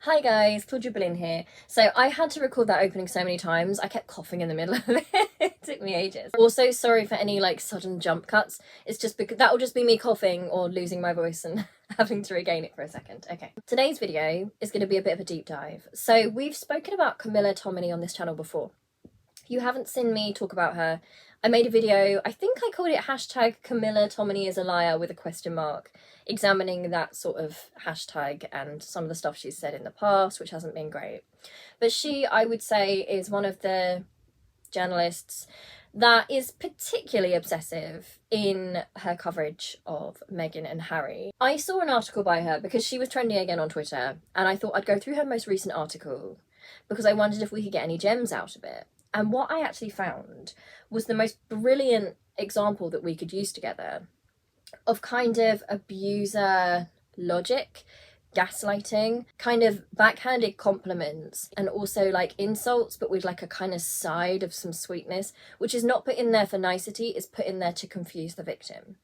Hi guys, Claudia Boleyn here. So I had to record that opening so many times, I kept coughing in the middle of it. It took me ages. Also, sorry for any sudden jump cuts. It's just because that'll just be me coughing or losing my voice and having to regain it for a second. Okay. Today's video is going to be a bit of a deep dive. So we've spoken about Camilla Tominey on this channel before. If you haven't seen me talk about her, I made a video, I think I called it hashtag Camilla Tominey is a liar with a question mark, examining that sort of hashtag and some of the stuff she's said in the past, which hasn't been great. But she, I would say, is one of the journalists that is particularly obsessive in her coverage of Meghan and Harry. I saw an article by her because she was trending again on Twitter, and I thought I'd go through her most recent article because I wondered if we could get any gems out of it. And what I actually found was the most brilliant example that we could use together of kind of abuser logic, gaslighting, kind of backhanded compliments, and also insults, but with a kind of side of some sweetness, which is not put in there for nicety, is put in there to confuse the victim.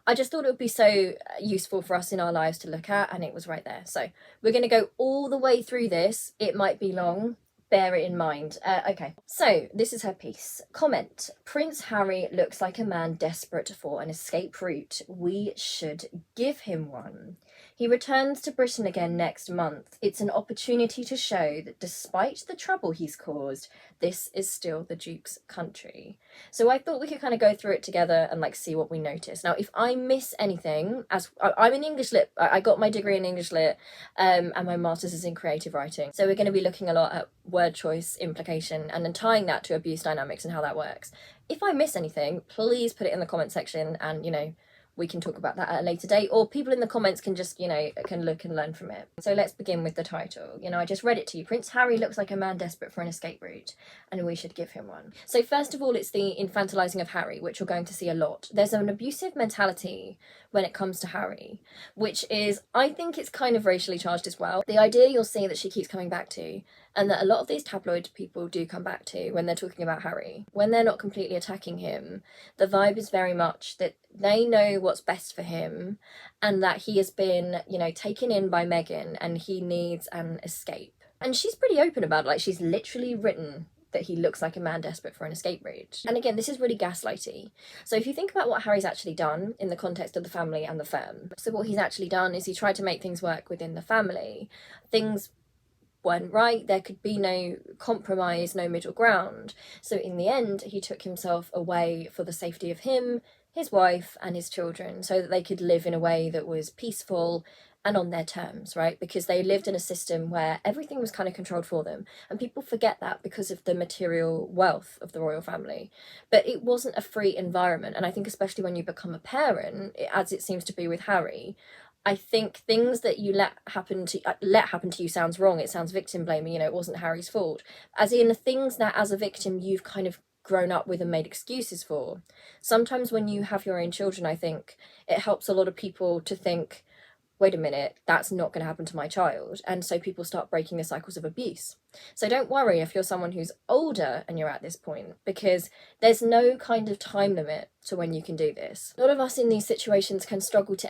I just thought it would be so useful for us in our lives to look at, and it was right there. So we're going to go all the way through this. It might be long. Bear it in mind. Okay, so this is her piece. Comment: Prince Harry looks like a man desperate for an escape route. We should give him one. He returns to Britain again next month. It's an opportunity to show that despite the trouble he's caused, this is still the Duke's country. So I thought we could kind of go through it together and see what we notice. Now, if I miss anything, as I'm in English Lit, I got my degree in English Lit, and my master's is in creative writing. So we're going to be looking a lot at word choice implication and then tying that to abuse dynamics and how that works. If I miss anything, please put it in the comment section, and we can talk about that at a later date, or people in the comments can just can look and learn from it. So let's begin with the title. I just read it to you. Prince Harry looks like a man desperate for an escape route, and we should give him one. So first of all, it's the infantilizing of Harry, which you're going to see a lot. There's an abusive mentality when it comes to Harry, which is, I think it's kind of racially charged as well. The idea you'll see that she keeps coming back to, and that a lot of these tabloid people do come back to when they're talking about Harry, when they're not completely attacking him, the vibe is very much that they know what's best for him, and that he has been, taken in by Meghan and he needs an escape. And she's pretty open about it. She's literally written that he looks like a man desperate for an escape route. And again, this is really gaslighty. So if you think about what Harry's actually done in the context of the family and the firm, so what he's actually done is he tried to make things work within the family. Things weren't right, there could be no compromise, no middle ground. So in the end, he took himself away for the safety of him, his wife, and his children, so that they could live in a way that was peaceful and on their terms, right? Because they lived in a system where everything was kind of controlled for them, and people forget that because of the material wealth of the royal family. But it wasn't a free environment, and I think especially when you become a parent, as it seems to be with Harry, I think things that you let happen to you sounds wrong. It sounds victim blaming. It wasn't Harry's fault. As in things that as a victim you've kind of grown up with and made excuses for. Sometimes when you have your own children, I think it helps a lot of people to think, wait a minute, that's not going to happen to my child. And so people start breaking the cycles of abuse. So don't worry if you're someone who's older and you're at this point, because there's no kind of time limit to when you can do this. A lot of us in these situations can struggle to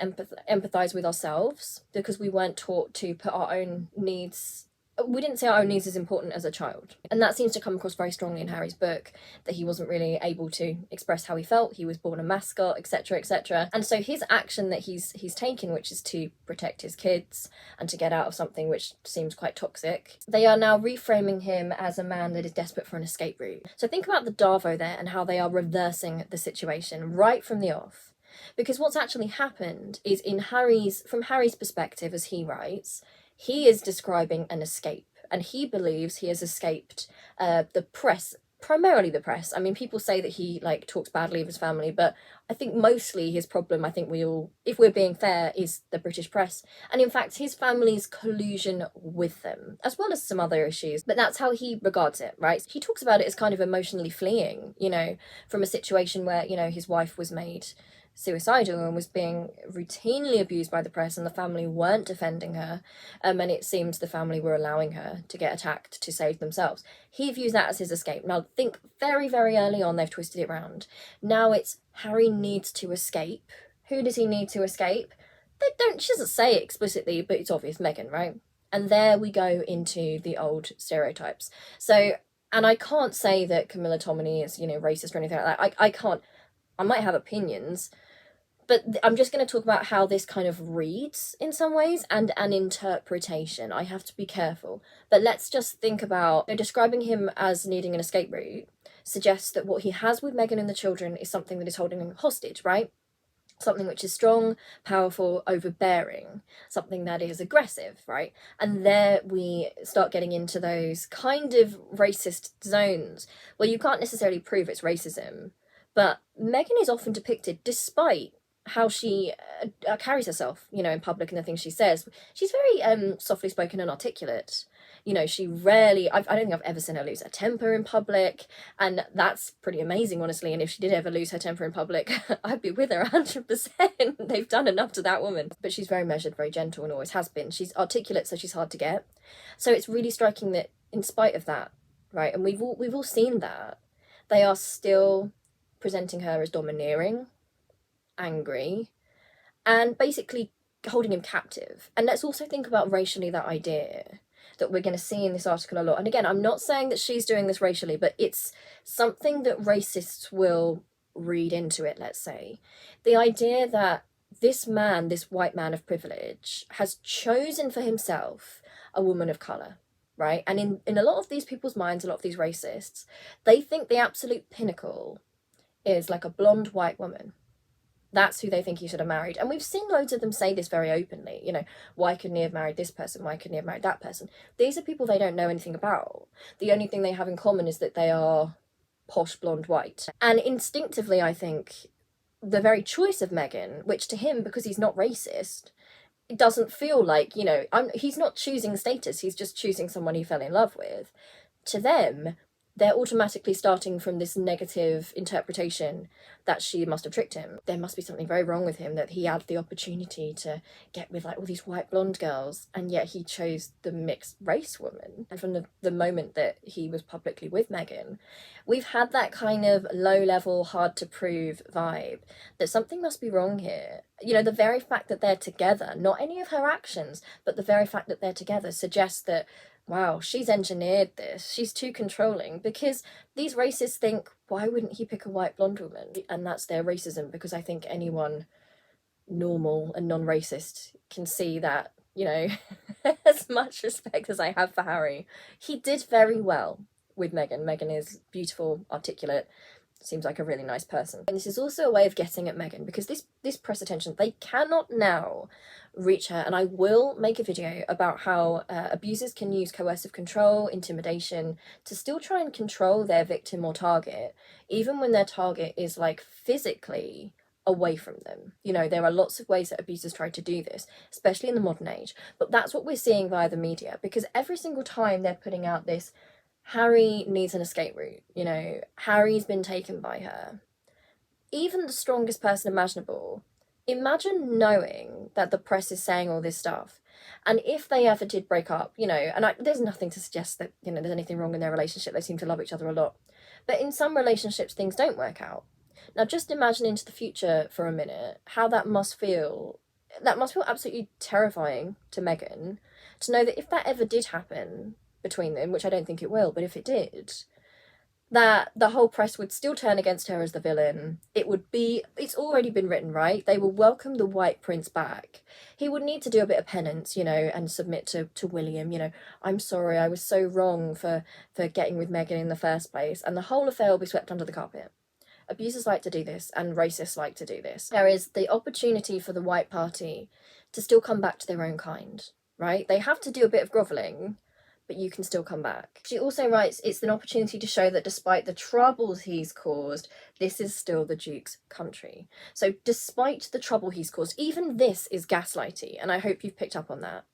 empathize with ourselves because we weren't taught to put our own needs. We didn't see our own needs as important as a child. And that seems to come across very strongly in Harry's book, that he wasn't really able to express how he felt. He was born a mascot, etc., etc. And so his action that he's taken, which is to protect his kids and to get out of something which seems quite toxic, they are now reframing him as a man that is desperate for an escape route. So think about the Darvo there and how they are reversing the situation right from the off. Because what's actually happened is from Harry's perspective, as he writes, he is describing an escape, and he believes he has escaped the press, primarily the press. I mean, people say that he talks badly of his family, but I think mostly his problem, I think we all, if we're being fair, is the British press. And in fact, his family's collusion with them, as well as some other issues. But that's how he regards it, right? He talks about it as kind of emotionally fleeing, from a situation where, his wife was made suicidal and was being routinely abused by the press, and the family weren't defending her, and it seems the family were allowing her to get attacked to save themselves. He views that as his escape. Now think, very, very early on they've twisted it around. Now it's Harry needs to escape. Who does he need to escape? She doesn't say it explicitly, but it's obvious, Meghan, right? And there we go into the old stereotypes. So, and I can't say that Camilla Tominey is, you know, racist or anything like that. I can't, I might have opinions, but I'm just going to talk about how this kind of reads in some ways and an interpretation. I have to be careful. But let's just think about, you know, describing him as needing an escape route suggests that what he has with Meghan and the children is something that is holding him hostage, right? Something which is strong, powerful, overbearing, something that is aggressive, right? And there we start getting into those kind of racist zones where you can't necessarily prove it's racism, but Meghan is often depicted, despite how she carries herself, you know, in public and the things she says. She's very softly spoken and articulate. You know, she rarely, I don't think I've ever seen her lose her temper in public, and that's pretty amazing, honestly. And if she did ever lose her temper in public, I'd be with her 100%. They've done enough to that woman. But she's very measured, very gentle, and always has been. She's articulate, so she's hard to get. So it's really striking that in spite of that, right, and we've all seen that, they are still presenting her as domineering, angry, and basically holding him captive. And let's also think about racially that idea that we're going to see in this article a lot. And again, I'm not saying that she's doing this racially, but it's something that racists will read into it, let's say. The idea that this man, this white man of privilege, has chosen for himself a woman of colour, right? And in a lot of these people's minds, a lot of these racists, they think the absolute pinnacle is like a blonde white woman. That's who they think he should have married. And we've seen loads of them say this very openly. You know, why couldn't he have married this person? Why couldn't he have married that person? These are people they don't know anything about. The only thing they have in common is that they are posh, blonde, white. And instinctively, I think, the very choice of Meghan, which to him, because he's not racist, it doesn't feel like, you know, he's not choosing status, he's just choosing someone he fell in love with. To them, they're automatically starting from this negative interpretation that she must have tricked him. There must be something very wrong with him, that he had the opportunity to get with like all these white blonde girls, and yet he chose the mixed race woman. And from the moment that he was publicly with Meghan, we've had that kind of low level, hard to prove vibe that something must be wrong here. You know, the very fact that they're together, not any of her actions, but the very fact that they're together suggests that, wow, she's engineered this. She's too controlling, because these racists think, why wouldn't he pick a white blonde woman? And that's their racism, because I think anyone normal and non-racist can see that, you know, as much respect as I have for Harry, he did very well with Meghan. Meghan is beautiful, articulate, seems like a really nice person. And this is also a way of getting at Meghan, because this press attention, they cannot now reach her. And I will make a video about how abusers can use coercive control, intimidation, to still try and control their victim or target, even when their target is like physically away from them. You know, there are lots of ways that abusers try to do this, especially in the modern age. But that's what we're seeing via the media, because every single time they're putting out this, Harry needs an escape route, you know, Harry's been taken by her. Even the strongest person imaginable, imagine knowing that the press is saying all this stuff. And if they ever did break up, you know, and there's nothing to suggest that, you know, there's anything wrong in their relationship. They seem to love each other a lot. But in some relationships, things don't work out. Now, just imagine into the future for a minute how that must feel. That must feel absolutely terrifying to Meghan, to know that if that ever did happen between them, which I don't think it will, but if it did, that the whole press would still turn against her as the villain. It's already been written, right? They will welcome the White Prince back. He would need to do a bit of penance, you know, and submit to William, you know, I'm sorry, I was so wrong for getting with Meghan in the first place, and the whole affair will be swept under the carpet. Abusers like to do this, and racists like to do this. There is the opportunity for the White Party to still come back to their own kind, right? They have to do a bit of grovelling, but you can still come back. She also writes, it's an opportunity to show that despite the troubles he's caused, this is still the Duke's country. So despite the trouble he's caused, even this is gaslighty, and I hope you've picked up on that.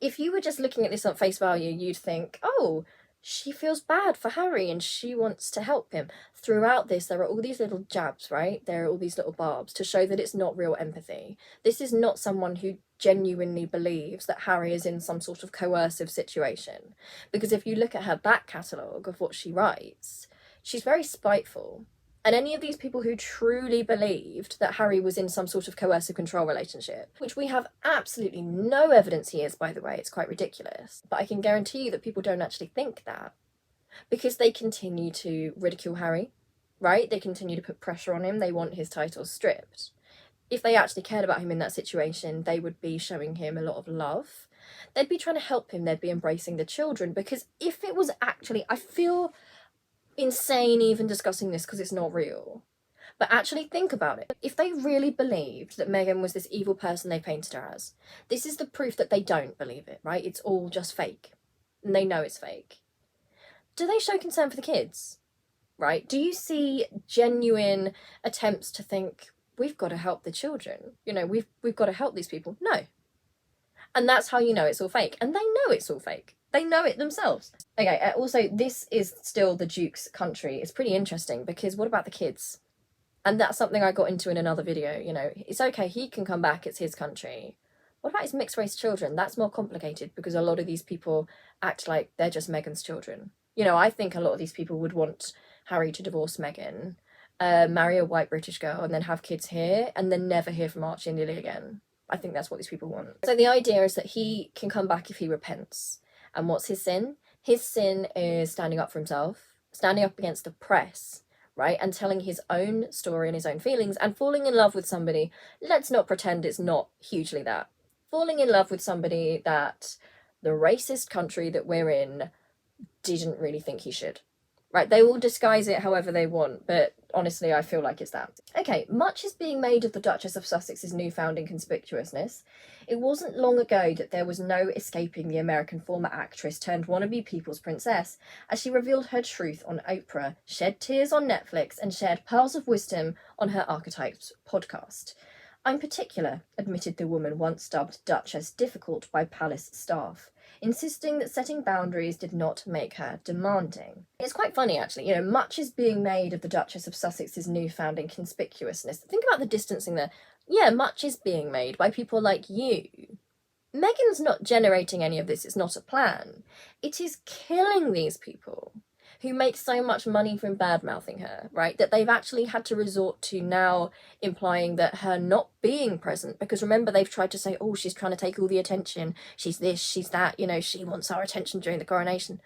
If you were just looking at this on face value, you'd think, oh, she feels bad for Harry and she wants to help him. Throughout this, there are all these little jabs, right? There are all these little barbs to show that it's not real empathy. This is not someone who genuinely believes that Harry is in some sort of coercive situation. Because if you look at her back catalogue of what she writes, she's very spiteful. And any of these people who truly believed that Harry was in some sort of coercive control relationship, which we have absolutely no evidence he is, by the way, it's quite ridiculous. But I can guarantee you that people don't actually think that, because they continue to ridicule Harry, right? They continue to put pressure on him. They want his title stripped. If they actually cared about him in that situation, they would be showing him a lot of love. They'd be trying to help him. They'd be embracing the children. Because if it was actually, I feel insane even discussing this because it's not real. But actually think about it. If they really believed that Meghan was this evil person they painted her as, this is the proof that they don't believe it, right? It's all just fake. And they know it's fake. Do they show concern for the kids? Right? Do you see genuine attempts to think, we've got to help the children? You know, we've got to help these people? No. And that's how you know it's all fake. And they know it's all fake. They know it themselves. Okay, also, this is still the Duke's country. It's pretty interesting because what about the kids? And that's something I got into in another video. You know, it's okay, he can come back, it's his country. What about his mixed race children? That's more complicated because a lot of these people act like they're just Meghan's children. You know, I think a lot of these people would want Harry to divorce Meghan, marry a white British girl, and then have kids here, and then never hear from Archie and Lily again. I think that's what these people want. So the idea is that he can come back if he repents. And what's his sin? His sin is standing up for himself, standing up against the press, right? And telling his own story and his own feelings and falling in love with somebody. Let's not pretend it's not hugely that. Falling in love with somebody that the racist country that we're in didn't really think he should. Right, they will disguise it however they want, but honestly, I feel like it's that. Okay, much is being made of the Duchess of Sussex's newfound inconspicuousness. It wasn't long ago that there was no escaping the American former actress turned wannabe people's princess, as she revealed her truth on Oprah, shed tears on Netflix, and shared pearls of wisdom on her Archetypes podcast. I'm particular, admitted the woman once dubbed Duchess difficult by palace staff, insisting that setting boundaries did not make her demanding. It's quite funny, actually. You know, much is being made of the Duchess of Sussex's newfound inconspicuousness. Think about the distancing there. Yeah, much is being made by people like you. Meghan's not generating any of this. It's not a plan. It is killing these people who make so much money from bad-mouthing her, right? That they've actually had to resort to now implying that her not being present, because remember, they've tried to say, oh, she's trying to take all the attention, she's this, she's that, you know, she wants our attention during the coronation.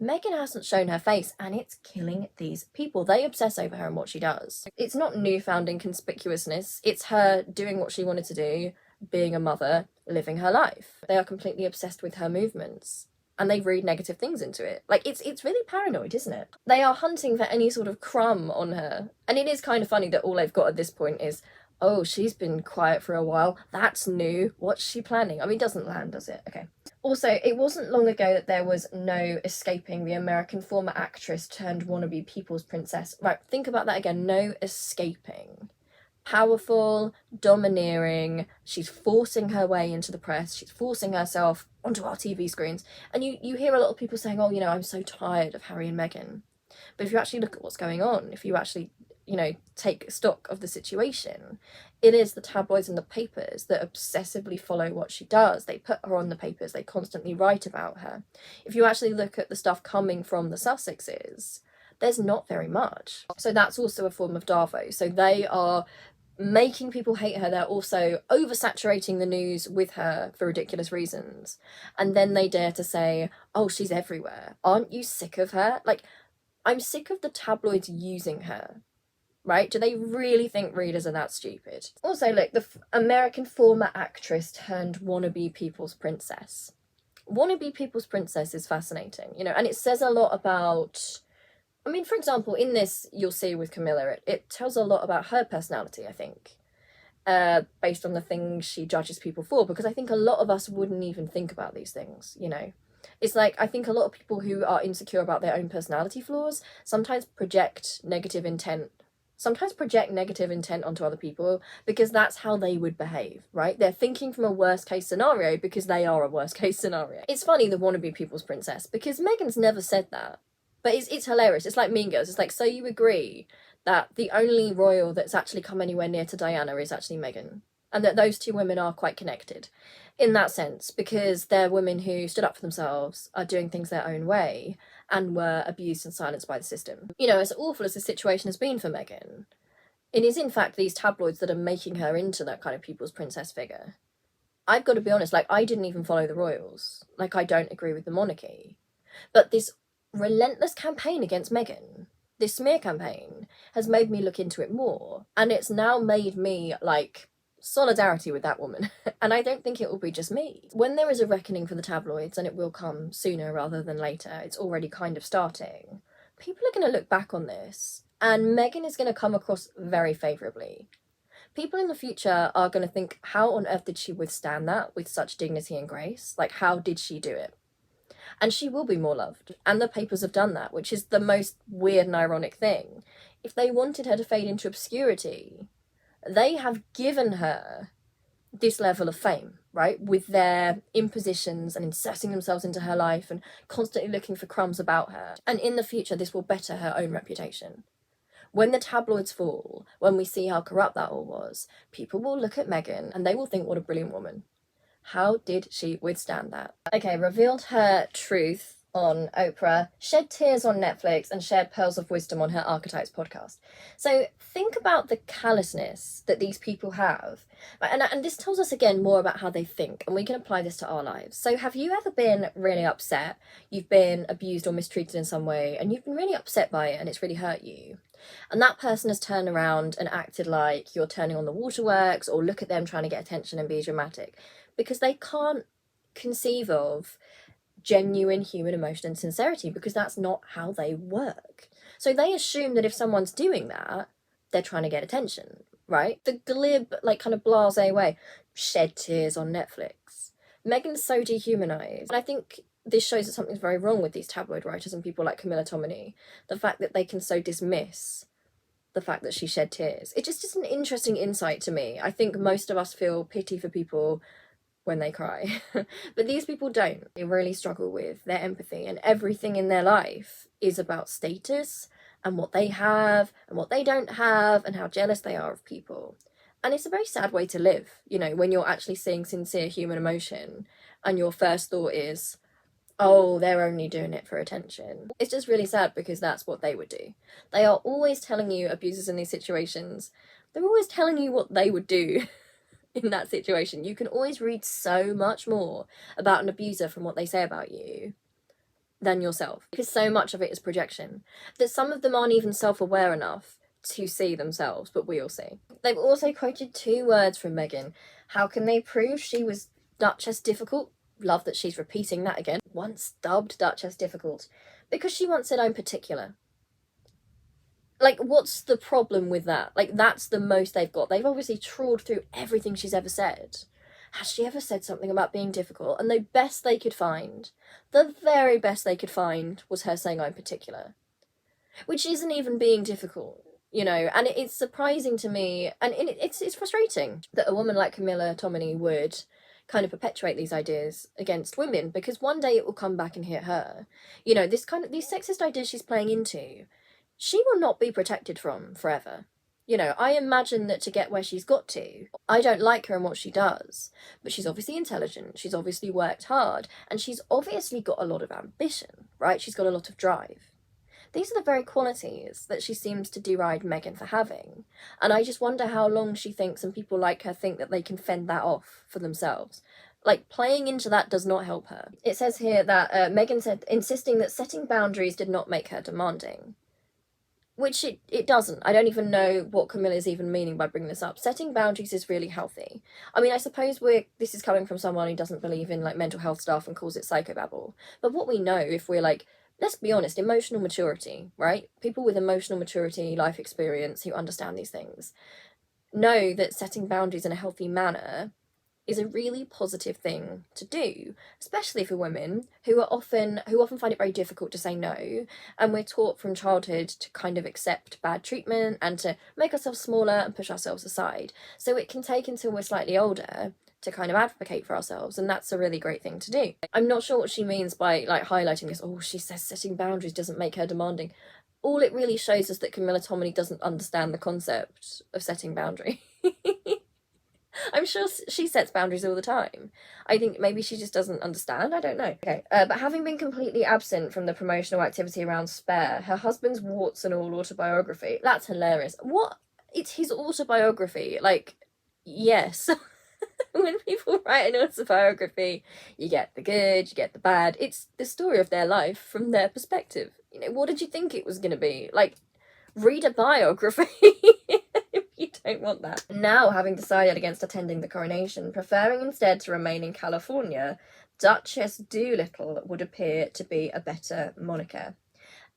Meghan hasn't shown her face, and it's killing these people. They obsess over her and what she does. It's not newfound inconspicuousness, it's her doing what she wanted to do, being a mother, living her life. They are completely obsessed with her movements. And they read negative things into it. Like, it's really paranoid, isn't it? They are hunting for any sort of crumb on her. And it is kind of funny that all they've got at this point is, oh, she's been quiet for a while. That's new. What's she planning? I mean, it doesn't land, does it? Okay. Also, it wasn't long ago that there was no escaping the American former actress turned wannabe people's princess. Right, think about that again. No escaping. Powerful, domineering, she's forcing her way into the press, she's forcing herself onto our TV screens, and you hear a lot of people saying, oh, you know, I'm so tired of Harry and Meghan. But if you actually look at what's going on, if you actually, you know, take stock of the situation, it is the tabloids and the papers that obsessively follow what she does. They put her on the papers, they constantly write about her. If you actually look at the stuff coming from the Sussexes, there's not very much. So that's also a form of Darvo. So they are making people hate her. They're also oversaturating the news with her for ridiculous reasons. And then they dare to say, oh, she's everywhere. Aren't you sick of her? Like, I'm sick of the tabloids using her. Right? Do they really think readers are that stupid? Also, look, the American former actress turned wannabe people's princess. Wannabe people's princess is fascinating, you know, and it says a lot about, I mean, for example, in this, you'll see with Camilla, it tells a lot about her personality, I think, based on the things she judges people for, because I think a lot of us wouldn't even think about these things, you know. It's like, I think a lot of people who are insecure about their own personality flaws sometimes project negative intent onto other people because that's how they would behave, right? They're thinking from a worst case scenario because they are a worst case scenario. It's funny, the wannabe people's princess, because Meghan's never said that. But it's hilarious. It's like Mean Girls. It's like, so you agree that the only royal that's actually come anywhere near to Diana is actually Meghan. and that those two women are quite connected in that sense, because they're women who stood up for themselves, are doing things their own way, and were abused and silenced by the system. You know, as awful as the situation has been for Meghan, it is in fact these tabloids that are making her into that kind of people's princess figure. I've got to be honest, like, I didn't even follow the royals. Like, I don't agree with the monarchy. But this relentless campaign against Meghan, this smear campaign, has made me look into it more. And it's now made me, like, solidarity with that woman. And I don't think it will be just me. When there is a reckoning for the tabloids, and it will come sooner rather than later, it's already kind of starting, people are going to look back on this, and Meghan is going to come across very favourably. People in the future are going to think, how on earth did she withstand that with such dignity and grace? Like, how did she do it? And she will be more loved. And the papers have done that, which is the most weird and ironic thing. If they wanted her to fade into obscurity, they have given her this level of fame, right? With their impositions and inserting themselves into her life and constantly looking for crumbs about her. And in the future, this will better her own reputation. When the tabloids fall, when we see how corrupt that all was, people will look at Meghan and they will think, what a brilliant woman. How did she withstand that? Okay, revealed her truth on Oprah, shed tears on Netflix, and shared pearls of wisdom on her Archetypes podcast. So think about the callousness that these people have. And this tells us again more about how they think, and we can apply this to our lives. So have you ever been really upset? You've been abused or mistreated in some way, and you've been really upset by it, and it's really hurt you. And that person has turned around and acted like you're turning on the waterworks, or look at them trying to get attention and be dramatic, because they can't conceive of genuine human emotion and sincerity, because that's not how they work. So they assume that if someone's doing that, they're trying to get attention, right? The glib, like, kind of blasé way, shed tears on Netflix. Meghan's so dehumanized. And I think this shows that something's very wrong with these tabloid writers and people like Camilla Tominey. The fact that they can so dismiss the fact that she shed tears. It just is an interesting insight to me. I think most of us feel pity for people when they cry. But these people don't. They really struggle with their empathy, and everything in their life is about status and what they have and what they don't have and how jealous they are of people. And it's a very sad way to live, you know, when you're actually seeing sincere human emotion and your first thought is, oh, they're only doing it for attention. It's just really sad, because that's what they would do. They are always telling you, abusers in these situations, they're always telling you what they would do in that situation. You can always read so much more about an abuser from what they say about you than yourself, because so much of it is projection that some of them aren't even self-aware enough to see themselves, but we all see. They've also quoted 2 words from Meghan. How can they prove she was Duchess difficult? Love that she's repeating that again. Once dubbed Duchess difficult, because she once said, I'm particular. Like, what's the problem with that? Like, that's the most they've got. They've obviously trawled through everything she's ever said. Has she ever said something about being difficult? And the best they could find, the very best they could find, was her saying, I'm particular. Which isn't even being difficult, you know? And it's surprising to me, and it's frustrating that a woman like Camilla Tominey would kind of perpetuate these ideas against women, because one day it will come back and hit her. You know, these sexist ideas she's playing into, she will not be protected from forever. You know, I imagine that to get where she's got to, I don't like her and what she does, but she's obviously intelligent, she's obviously worked hard, and she's obviously got a lot of ambition, right? She's got a lot of drive. These are the very qualities that she seems to deride Meghan for having. And I just wonder how long she thinks, and people like her think, that they can fend that off for themselves. Like, playing into that does not help her. It says here that Meghan said, insisting that setting boundaries did not make her demanding. Which it doesn't. I don't even know what Camilla's even meaning by bringing this up. Setting boundaries is really healthy. I mean, I suppose this is coming from someone who doesn't believe in, like, mental health stuff and calls it psychobabble. But what we know, if we're like, let's be honest, emotional maturity, right? People with emotional maturity, life experience, who understand these things, know that setting boundaries in a healthy manner is a really positive thing to do, especially for women who often find it very difficult to say no, and we're taught from childhood to kind of accept bad treatment and to make ourselves smaller and push ourselves aside. So it can take until we're slightly older to kind of advocate for ourselves, and that's a really great thing to do. I'm not sure what she means by, like, highlighting this, oh, she says setting boundaries doesn't make her demanding. All it really shows us that Camilla Tominey doesn't understand the concept of setting boundaries. I'm sure she sets boundaries all the time. I think maybe she just doesn't understand. I don't know. Okay, but having been completely absent from the promotional activity around Spare, her husband's warts and all autobiography, that's hilarious. What? It's his autobiography. Like, yes. When people write an autobiography, you get the good, you get the bad. It's the story of their life from their perspective. You know, what did you think it was going to be? Like, read a biography if you don't want that. Now, having decided against attending the coronation, preferring instead to remain in California, Duchess Doolittle would appear to be a better moniker.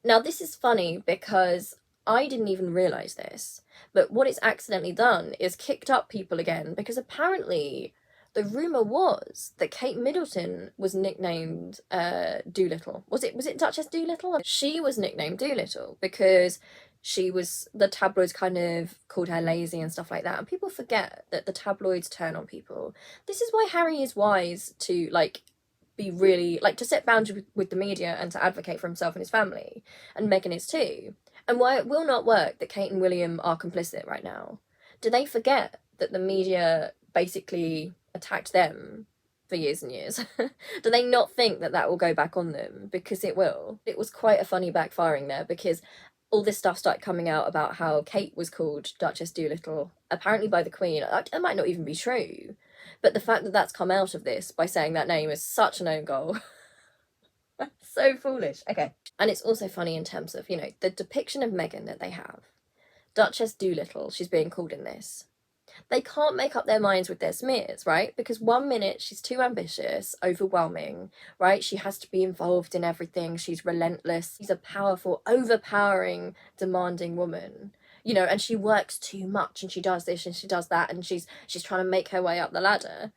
Now, this is funny because I didn't even realise this, but what it's accidentally done is kicked up people again, because apparently the rumour was that Kate Middleton was nicknamed Doolittle. Was it Duchess Doolittle? She was nicknamed Doolittle because the tabloids kind of called her lazy and stuff like that, and people forget that the tabloids turn on people. This is why Harry is wise to, like, be really, like, to set boundaries with the media and to advocate for himself and his family, and Meghan is too. And why it will not work that Kate and William are complicit right now. Do they forget that the media basically attacked them for years and years? Do they not think that that will go back on them? Because it will. It was quite a funny backfiring there, because all this stuff started coming out about how Kate was called Duchess Doolittle, apparently by the Queen. It might not even be true. But the fact that that's come out of this by saying that name is such an own goal. So foolish. Okay. And it's also funny in terms of, you know, the depiction of Meghan that they have. Duchess Doolittle, she's being called in this. They can't make up their minds with their smears, right? Because 1 minute she's too ambitious, overwhelming, right? She has to be involved in everything. She's relentless. She's a powerful, overpowering, demanding woman. You know, and she works too much, and she does this and she does that, and she's trying to make her way up the ladder.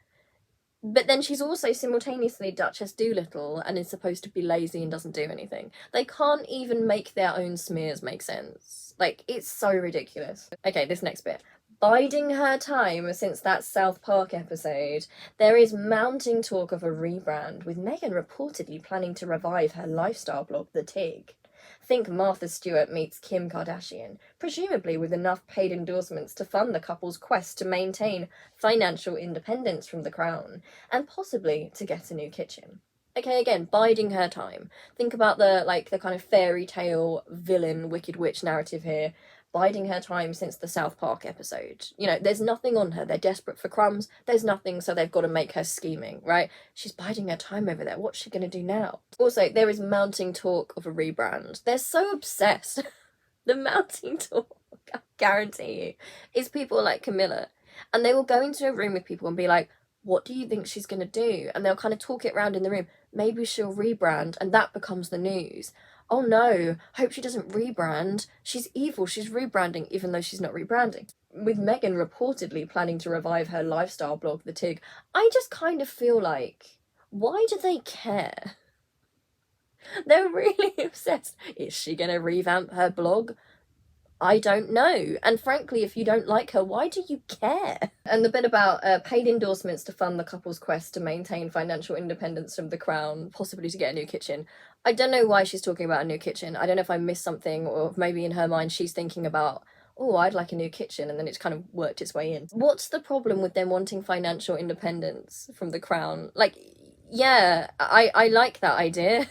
But then she's also simultaneously Duchess Doolittle and is supposed to be lazy and doesn't do anything. They can't even make their own smears make sense. Like, it's so ridiculous. Okay, this next bit. Biding her time since that South Park episode, there is mounting talk of a rebrand, with Meghan reportedly planning to revive her lifestyle blog, The Tig. Think Martha Stewart meets Kim Kardashian, presumably with enough paid endorsements to fund the couple's quest to maintain financial independence from the crown, and possibly to get a new kitchen. Okay, again, biding her time. Think about the kind of fairy tale villain, wicked witch narrative here. Biding her time since the South Park episode. You know, there's nothing on her. They're desperate for crumbs. There's nothing, so they've got to make her scheming, right? She's biding her time over there. What's she going to do now? Also, there is mounting talk of a rebrand. They're so obsessed. The mounting talk, I guarantee you, is people like Camilla. And they will go into a room with people and be like, what do you think she's going to do? And they'll kind of talk it around in the room. Maybe she'll rebrand, and that becomes the news. Oh no, hope she doesn't rebrand. She's evil, she's rebranding, even though she's not rebranding. With Meghan reportedly planning to revive her lifestyle blog, The Tig, I just kind of feel like, why do they care? They're really obsessed. Is she going to revamp her blog? I don't know. And frankly, if you don't like her, why do you care? And the bit about paid endorsements to fund the couple's quest to maintain financial independence from the crown, possibly to get a new kitchen. I don't know why she's talking about a new kitchen. I don't know if I missed something, or if maybe in her mind she's thinking about, oh, I'd like a new kitchen, and then it's kind of worked its way in. What's the problem with them wanting financial independence from the crown? Like, yeah, I like that idea.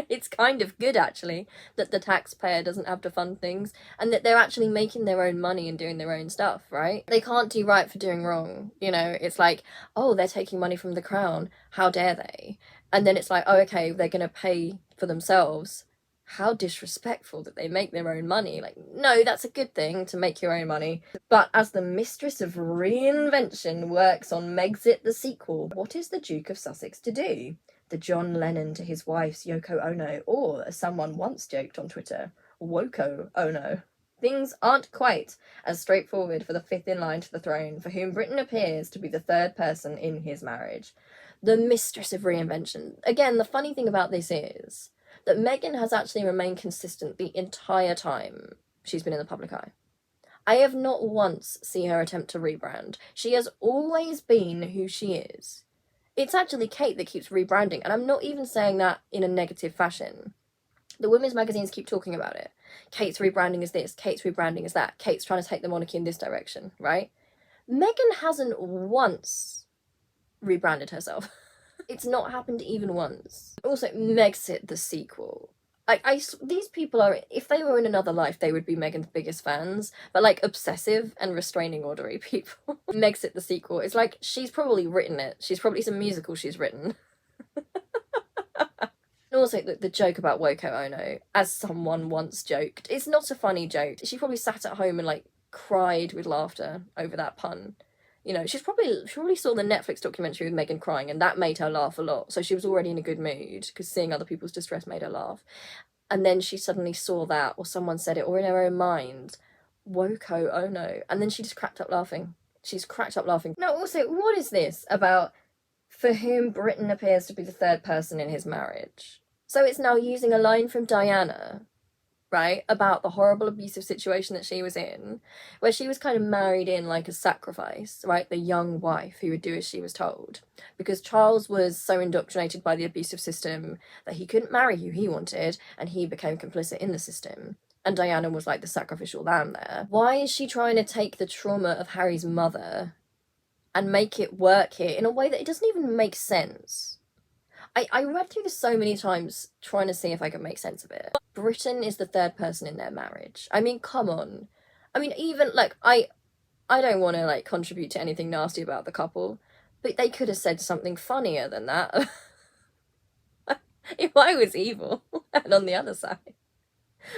It's kind of good, actually, that the taxpayer doesn't have to fund things, and that they're actually making their own money and doing their own stuff, right? They can't do right for doing wrong, you know? It's like, oh, they're taking money from the crown, how dare they? And then it's like, oh, okay, they're going to pay for themselves. How disrespectful that they make their own money. Like, no, that's a good thing to make your own money. But as the mistress of reinvention works on Megxit the sequel, what is the Duke of Sussex to do? The John Lennon to his wife's Yoko Ono, or, as someone once joked on Twitter, Woko Ono. Things aren't quite as straightforward for the fifth in line to the throne, for whom Britain appears to be the third person in his marriage. The mistress of reinvention. Again, the funny thing about this is that Meghan has actually remained consistent the entire time she's been in the public eye. I have not once seen her attempt to rebrand. She has always been who she is. It's actually Kate that keeps rebranding, and I'm not even saying that in a negative fashion. The women's magazines keep talking about it. Kate's rebranding is this, Kate's rebranding is that, Kate's trying to take the monarchy in this direction, right? Meghan hasn't once rebranded herself. It's not happened even once. Also, Megxit the sequel. These people are, if they were in another life, they would be Meghan's biggest fans, but like obsessive and restraining order people. Megxit the sequel, it's like she's probably written it. It's a musical she's written. And also the joke about Woko Ono, as someone once joked, it's not a funny joke. She probably sat at home and like cried with laughter over that pun. You know, she probably saw the Netflix documentary with Meghan crying, and that made her laugh a lot. So she was already in a good mood because seeing other people's distress made her laugh. And then she suddenly saw that, or someone said it, or in her own mind, Woko Ono, and then she just cracked up laughing. She's cracked up laughing. Now, also, what is this about for whom Britain appears to be the third person in his marriage? So it's now using a line from Diana, right, about the horrible abusive situation that she was in, where she was kind of married in like a sacrifice, right, the young wife who would do as she was told, because Charles was so indoctrinated by the abusive system that he couldn't marry who he wanted, and he became complicit in the system, and Diana was like the sacrificial lamb there. Why is she trying to take the trauma of Harry's mother and make it work here in a way that it doesn't even make sense? I read through this so many times trying to see if I could make sense of it. Britain is the third person in their marriage. I mean, come on. I mean, even, like, I don't want to, like, contribute to anything nasty about the couple, but they could have said something funnier than that. If I was evil, and on the other side,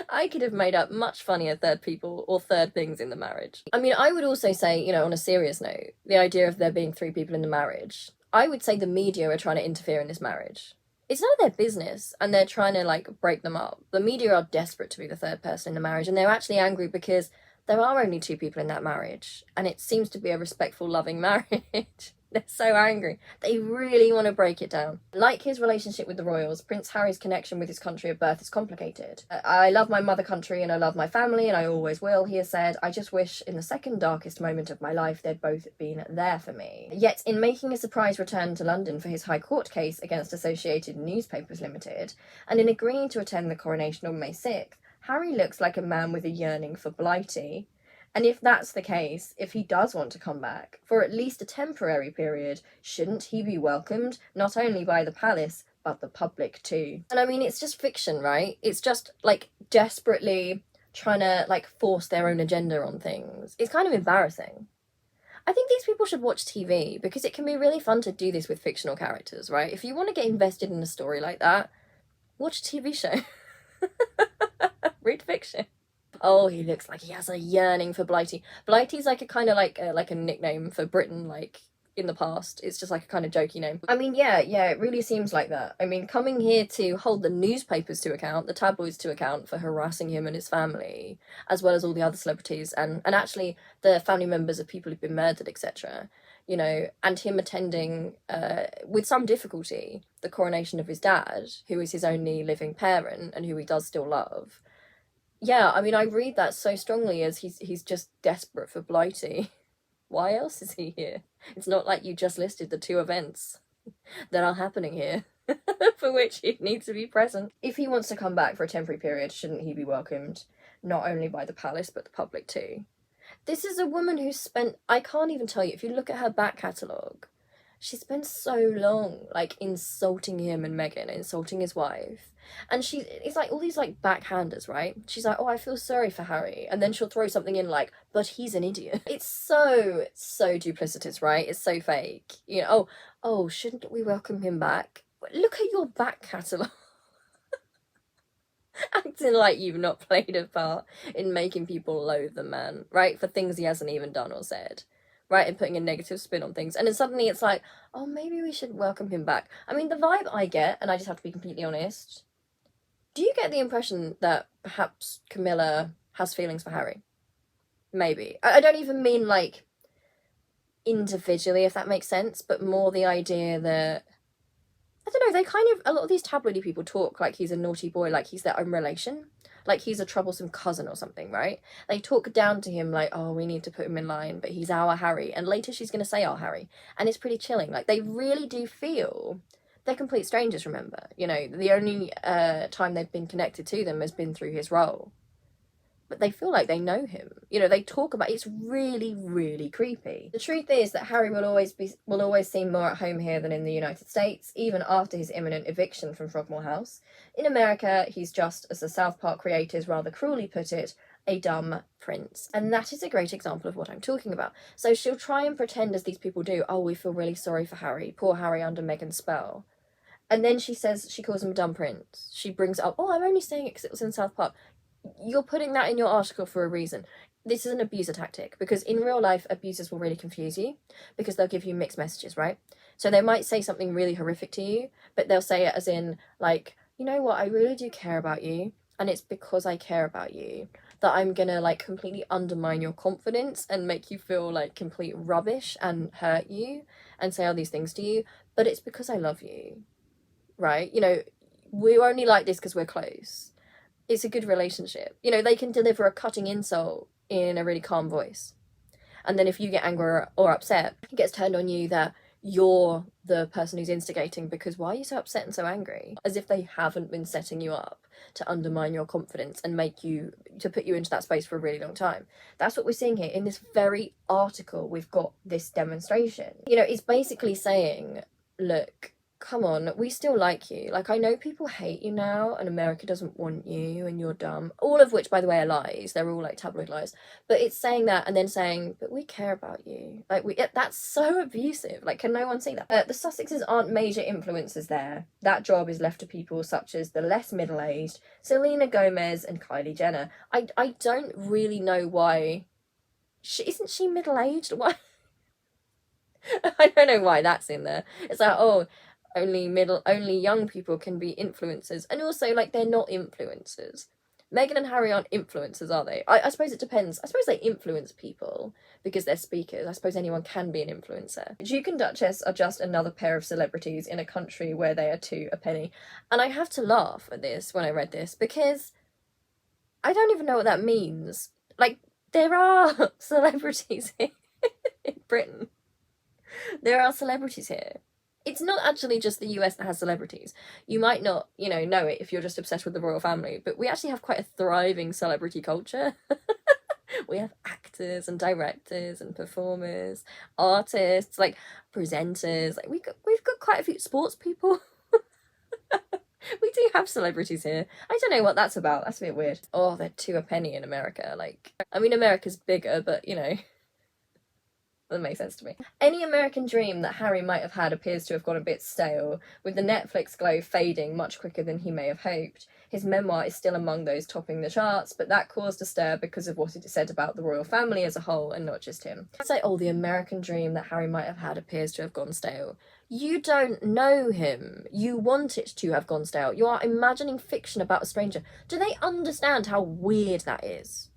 I could have made up much funnier third people or third things in the marriage. I mean, I would also say, you know, on a serious note, the idea of there being 3 people in the marriage, I would say the media are trying to interfere in this marriage. It's none of their business, and they're trying to, like, break them up. The media are desperate to be the third person in the marriage, and they're actually angry because there are only 2 people in that marriage, and it seems to be a respectful, loving marriage. They're so angry. They really want to break it down. Like his relationship with the royals, Prince Harry's connection with his country of birth is complicated. I love my mother country and I love my family and I always will, he has said. I just wish in the second darkest moment of my life they'd both been there for me. Yet in making a surprise return to London for his High Court case against Associated Newspapers Limited, and in agreeing to attend the coronation on May 6th, Harry looks like a man with a yearning for Blighty. And if that's the case, if he does want to come back, for at least a temporary period, shouldn't he be welcomed, not only by the palace, but the public too? And I mean, it's just fiction, right? It's just, like, desperately trying to, like, force their own agenda on things. It's kind of embarrassing. I think these people should watch TV, because it can be really fun to do this with fictional characters, right? If you want to get invested in a story like that, watch a TV show. Read fiction. Oh, he looks like he has a yearning for Blighty. Blighty's like a kind of like a nickname for Britain, like, in the past. It's just like a kind of jokey name. I mean, yeah, it really seems like that. I mean, coming here to hold the newspapers to account, the tabloids to account for harassing him and his family, as well as all the other celebrities, and actually the family members of people who've been murdered, etc., you know, and him attending, with some difficulty, the coronation of his dad, who is his only living parent and who he does still love. Yeah, I mean, I read that so strongly as he's just desperate for Blighty. Why else is he here? It's not like you just listed the 2 events that are happening here for which he needs to be present. If he wants to come back for a temporary period, shouldn't he be welcomed not only by the palace but the public too? This is a woman who spent, I can't even tell you, if you look at her back catalogue, she spent so long, like, insulting him and Meghan, insulting his wife. And it's like all these, like, backhanders, right? She's like, oh, I feel sorry for Harry. And then she'll throw something in like, but he's an idiot. It's so duplicitous, right? It's so fake. You know, oh, shouldn't we welcome him back? Look at your back catalogue. Acting like you've not played a part in making people loathe the man, right? For things he hasn't even done or said. Right, and putting a negative spin on things. And then suddenly it's like, oh, maybe we should welcome him back. I mean, the vibe I get, and I just have to be completely honest, do you get the impression that perhaps Camilla has feelings for Harry? Maybe. I don't even mean, like, individually, if that makes sense, but more the idea that, I don't know, they kind of, a lot of these tabloidy people talk like he's a naughty boy, like he's their own relation. Like he's a troublesome cousin or something, right? They talk down to him like, oh, we need to put him in line, but he's our Harry. And later she's going to say our Harry. And it's pretty chilling. Like, they really do feel they're complete strangers, remember? You know, the only time they've been connected to them has been through his role. but they feel like they know him. You know, they talk about, it's really, really creepy. The truth is that Harry will always seem more at home here than in the United States, even after his imminent eviction from Frogmore House. In America, he's just, as the South Park creators rather cruelly put it, a dumb prince. And that is a great example of what I'm talking about. So she'll try and pretend, as these people do, oh, we feel really sorry for Harry, poor Harry under Meghan's spell. And then she calls him a dumb prince. She brings up, oh, I'm only saying it because it was in South Park. You're putting that in your article for a reason. This is an abuser tactic, because in real life, abusers will really confuse you because they'll give you mixed messages, right? So they might say something really horrific to you, but they'll say it as in, like, you know what, I really do care about you, and it's because I care about you that I'm gonna, like, completely undermine your confidence and make you feel like complete rubbish and hurt you and say all these things to you, but it's because I love you, right? You know, we're only like this because we're close. It's a good relationship. You know, they can deliver a cutting insult in a really calm voice. And then if you get angry or upset, it gets turned on you that you're the person who's instigating, because why are you so upset and so angry? As if they haven't been setting you up to undermine your confidence and to put you into that space for a really long time. That's what we're seeing here. In this very article, we've got this demonstration. You know, it's basically saying, look, come on, we still like you. Like, I know people hate you now and America doesn't want you and you're dumb. All of which, by the way, are lies. They're all like tabloid lies. But it's saying that and then saying, but we care about you. Like, that's so abusive. Like, can no one see that? The Sussexes aren't major influencers there. That job is left to people such as the less middle-aged Selena Gomez and Kylie Jenner. I don't really know why. Isn't she middle-aged? Why? I don't know why that's in there. It's like, oh, only young people can be influencers. And also, like, they're not influencers. Meghan and Harry aren't influencers, are they? I suppose it depends. I suppose they influence people because they're speakers. I suppose anyone can be an influencer. Duke and Duchess are just another pair of celebrities in a country where they are two a penny. And I have to laugh at this when I read this, because I don't even know what that means. Like, there are celebrities here in Britain. There are celebrities here. It's not actually just the US that has celebrities. You might not, know it if you're just obsessed with the royal family, but we actually have quite a thriving celebrity culture. We have actors and directors and performers, artists, like presenters. Like we've got quite a few sports people. We do have celebrities here. I don't know what that's about. That's a bit weird. Oh, they're two a penny in America. Like, I mean, America's bigger, but that makes sense to me. Any American dream that Harry might have had appears to have gone a bit stale, with the Netflix glow fading much quicker than he may have hoped. His memoir is still among those topping the charts, but that caused a stir because of what it said about the royal family as a whole, and not just him. It's like, oh, the American dream that Harry might have had appears to have gone stale. You don't know him. You want it to have gone stale. You are imagining fiction about a stranger. Do they understand how weird that is?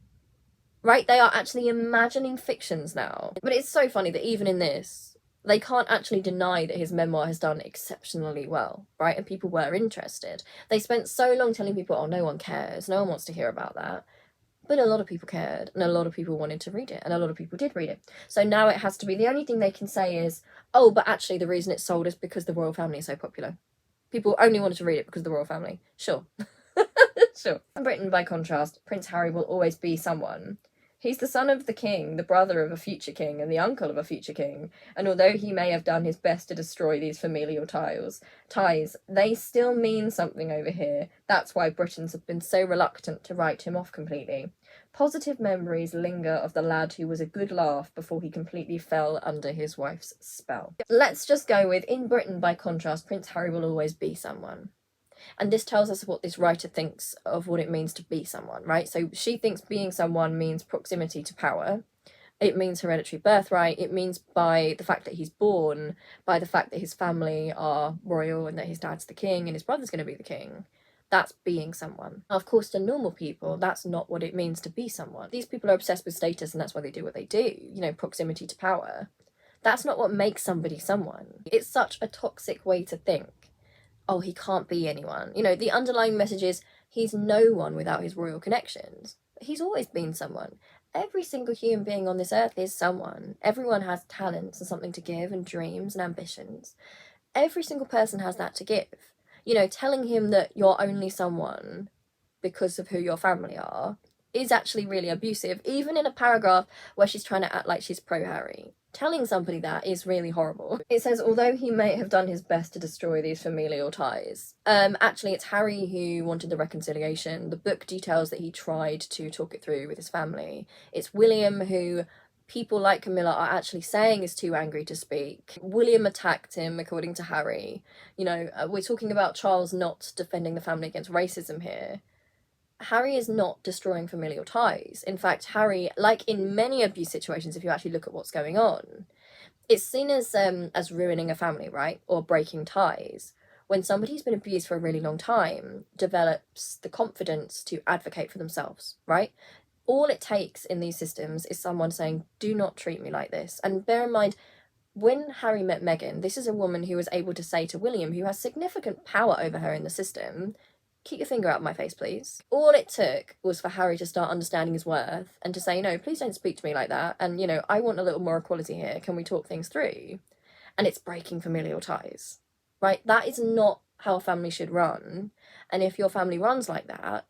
Right, they are actually imagining fictions now. But it's so funny that even in this, they can't actually deny that his memoir has done exceptionally well, right? And people were interested. They spent so long telling people, oh, no one cares, no one wants to hear about that. But a lot of people cared, and a lot of people wanted to read it, and a lot of people did read it. So now it has to be, the only thing they can say is, oh, but actually the reason it's sold is because the royal family is so popular. People only wanted to read it because of the royal family. Sure. Sure. In Britain, by contrast, Prince Harry will always be someone. He's the son of the king, the brother of a future king, and the uncle of a future king, and although he may have done his best to destroy these familial ties, they still mean something over here. That's why Britons have been so reluctant to write him off completely. Positive memories linger of the lad who was a good laugh before he completely fell under his wife's spell. Let's just go with, in Britain, by contrast, Prince Harry will always be someone. And this tells us what this writer thinks of what it means to be someone, right? So she thinks being someone means proximity to power. It means hereditary birthright. It means by the fact that he's born, by the fact that his family are royal and that his dad's the king and his brother's going to be the king. That's being someone. Now, of course, to normal people, that's not what it means to be someone. These people are obsessed with status and that's why they do what they do, proximity to power. That's not what makes somebody someone. It's such a toxic way to think. Oh, he can't be anyone. The underlying message is he's no one without his royal connections. But he's always been someone. Every single human being on this earth is someone. Everyone has talents and something to give and dreams and ambitions. Every single person has that to give. Telling him that you're only someone because of who your family are is actually really abusive, even in a paragraph where she's trying to act like she's pro-Harry. Telling somebody that is really horrible. It says, although he may have done his best to destroy these familial ties. Actually, it's Harry who wanted the reconciliation. The book details that he tried to talk it through with his family. It's William who people like Camilla are actually saying is too angry to speak. William attacked him, according to Harry. You know, we're talking about Charles not defending the family against racism here. Harry is not destroying familial ties. In fact, Harry, like in many abuse situations, if you actually look at what's going on, it's seen as ruining a family, right? Or breaking ties. When somebody's been abused for a really long time, develops the confidence to advocate for themselves, right? All it takes in these systems is someone saying, do not treat me like this. And bear in mind, when Harry met Meghan, this is a woman who was able to say to William, who has significant power over her in the system, keep your finger out of my face, please. All it took was for Harry to start understanding his worth and to say, no, please don't speak to me like that. And, you know, I want a little more equality here. Can we talk things through? And it's breaking familial ties, right? That is not how a family should run. And if your family runs like that,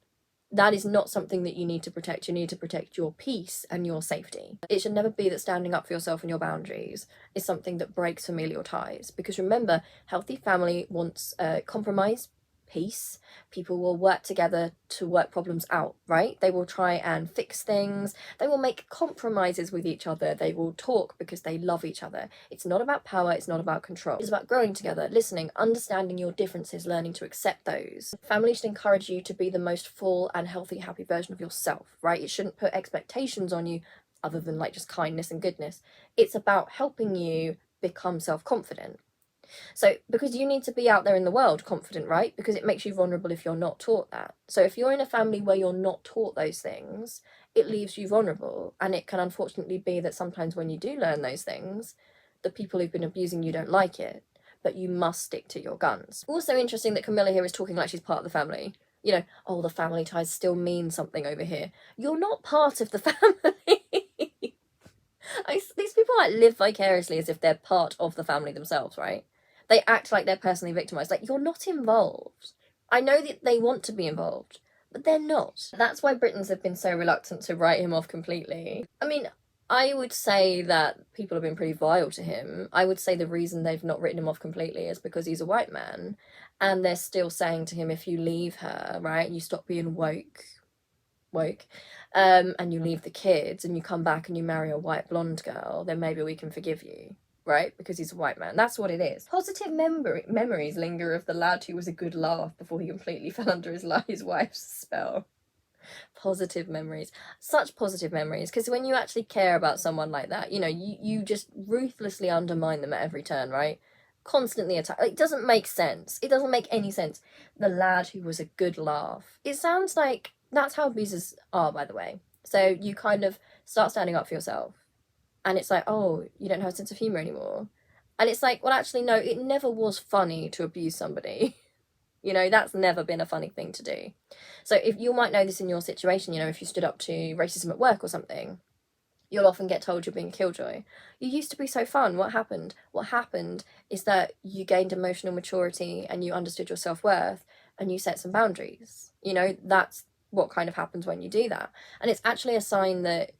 that is not something that you need to protect. You need to protect your peace and your safety. It should never be that standing up for yourself and your boundaries is something that breaks familial ties. Because remember, healthy family wants compromise, peace. People will work together to work problems out, right? They will try and fix things. They will make compromises with each other. They will talk because they love each other. It's not about power. It's not about control. It's about growing together, listening, understanding your differences, learning to accept those. Family should encourage you to be the most full and healthy, happy version of yourself, right? It shouldn't put expectations on you other than like just kindness and goodness. It's about helping you become self-confident. So, because you need to be out there in the world confident, right? Because it makes you vulnerable if you're not taught that. So if you're in a family where you're not taught those things, it leaves you vulnerable. And it can unfortunately be that sometimes when you do learn those things, the people who've been abusing you don't like it, but you must stick to your guns. Also interesting that Camilla here is talking like she's part of the family. You know, oh, the family ties still mean something over here. You're not part of the family. These people like live vicariously as if they're part of the family themselves, right? They act like they're personally victimised. Like, you're not involved. I know that they want to be involved, but they're not. That's why Britons have been so reluctant to write him off completely. I mean, I would say that people have been pretty vile to him. I would say the reason they've not written him off completely is because he's a white man, and they're still saying to him, if you leave her, right, you stop being woke, and you leave the kids, and you come back and you marry a white blonde girl, then maybe we can forgive you. Right? Because he's a white man. That's what it is. Positive memories linger of the lad who was a good laugh before he completely fell under his wife's spell. Positive memories. Such positive memories. Because when you actually care about someone like that, you know, you just ruthlessly undermine them at every turn, right? Constantly attack. It doesn't make sense. It doesn't make any sense. The lad who was a good laugh. It sounds like that's how abusers are, by the way. So you kind of start standing up for yourself. And it's like, oh, you don't have a sense of humour anymore. And it's like, well, actually, no, it never was funny to abuse somebody. You know, that's never been a funny thing to do. So if you might know this in your situation, you know, if you stood up to racism at work or something, you'll often get told you're being a killjoy. You used to be so fun. What happened? What happened is that you gained emotional maturity and you understood your self-worth and you set some boundaries. You know, that's what kind of happens when you do that. And it's actually a sign that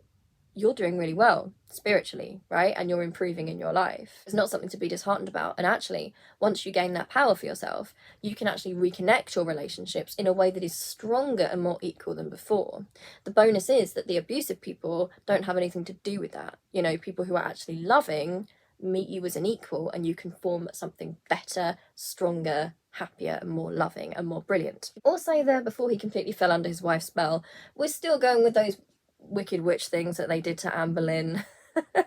you're doing really well spiritually, right? And you're improving in your life. It's not something to be disheartened about. And actually, once you gain that power for yourself, you can actually reconnect your relationships in a way that is stronger and more equal than before. The bonus is that the abusive people don't have anything to do with that. You know, people who are actually loving meet you as an equal and you can form something better, stronger, happier and more loving and more brilliant. Also there, before he completely fell under his wife's spell, we're still going with those wicked witch things that they did to Anne Boleyn.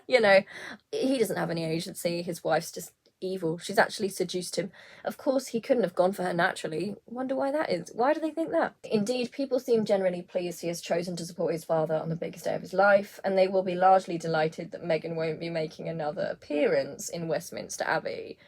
You know, he doesn't have any agency. His wife's just evil. She's actually seduced him. Of course, he couldn't have gone for her naturally. Wonder why that is. Why do they think that? Indeed, people seem generally pleased he has chosen to support his father on the biggest day of his life, and they will be largely delighted that Meghan won't be making another appearance in Westminster Abbey.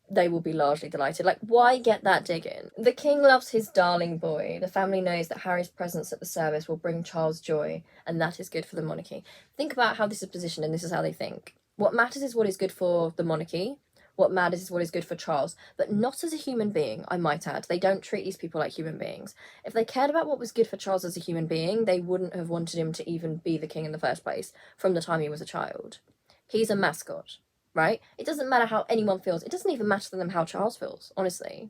They will be largely delighted. Like, why get that dig in? The king loves his darling boy. The family knows that Harry's presence at the service will bring Charles joy, and that is good for the monarchy. Think about how this is positioned, and this is how they think. What matters is what is good for the monarchy. what matters is what is good for Charles, but not as a human being, I might add. They don't treat these people like human beings. If they cared about what was good for Charles as a human being, they wouldn't have wanted him to even be the king in the first place from the time he was a child. He's a mascot, right? It doesn't matter how anyone feels. It doesn't even matter to them how Charles feels, honestly,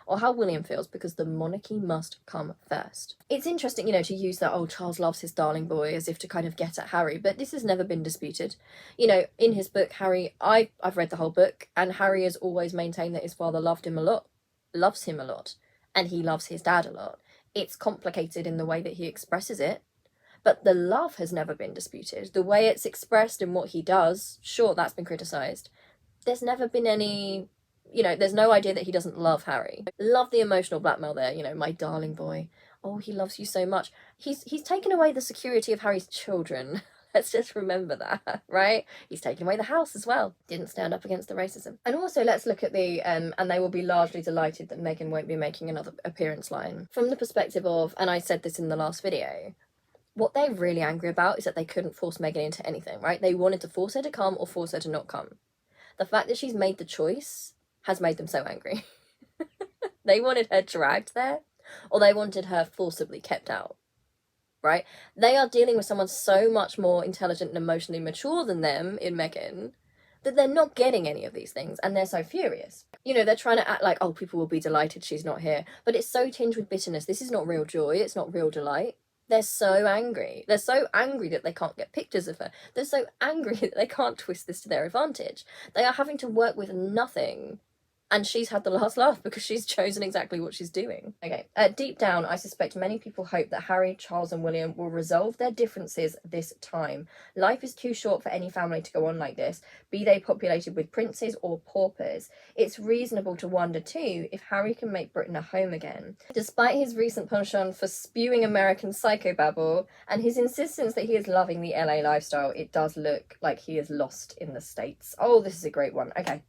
or how William feels, because the monarchy must come first. It's interesting, you know, to use that, oh, Charles loves his darling boy, as if to kind of get at Harry, but this has never been disputed. You know, in his book, Harry, I've read the whole book, and Harry has always maintained that his father loves him a lot, and he loves his dad a lot. It's complicated in the way that he expresses it, but the love has never been disputed. The way it's expressed and what he does, sure, that's been criticised. There's never been any, you know, there's no idea that he doesn't love Harry. Love the emotional blackmail there, you know, my darling boy. Oh, he loves you so much. He's taken away the security of Harry's children. Let's just remember that, right? He's taken away the house as well. Didn't stand up against the racism. And also let's look at the, and they will be largely delighted that Meghan won't be making another appearance line. From the perspective of, and I said this in the last video, what they're really angry about is that they couldn't force Meghan into anything, right? They wanted to force her to come or force her to not come. The fact that she's made the choice has made them so angry. They wanted her dragged there, or they wanted her forcibly kept out, right? They are dealing with someone so much more intelligent and emotionally mature than them in Meghan, that they're not getting any of these things, and they're so furious. You know, they're trying to act like, oh, people will be delighted she's not here, but it's so tinged with bitterness. This is not real joy, it's not real delight. They're so angry. They're so angry that they can't get pictures of her. They're so angry that they can't twist this to their advantage. They are having to work with nothing, and she's had the last laugh because she's chosen exactly what she's doing. Okay, deep down, I suspect many people hope that Harry, Charles and William will resolve their differences this time. Life is too short for any family to go on like this, be they populated with princes or paupers. It's reasonable to wonder too if Harry can make Britain a home again. Despite his recent penchant for spewing American psychobabble and his insistence that he is loving the LA lifestyle, it does look like he is lost in the States. Oh, this is a great one. Okay.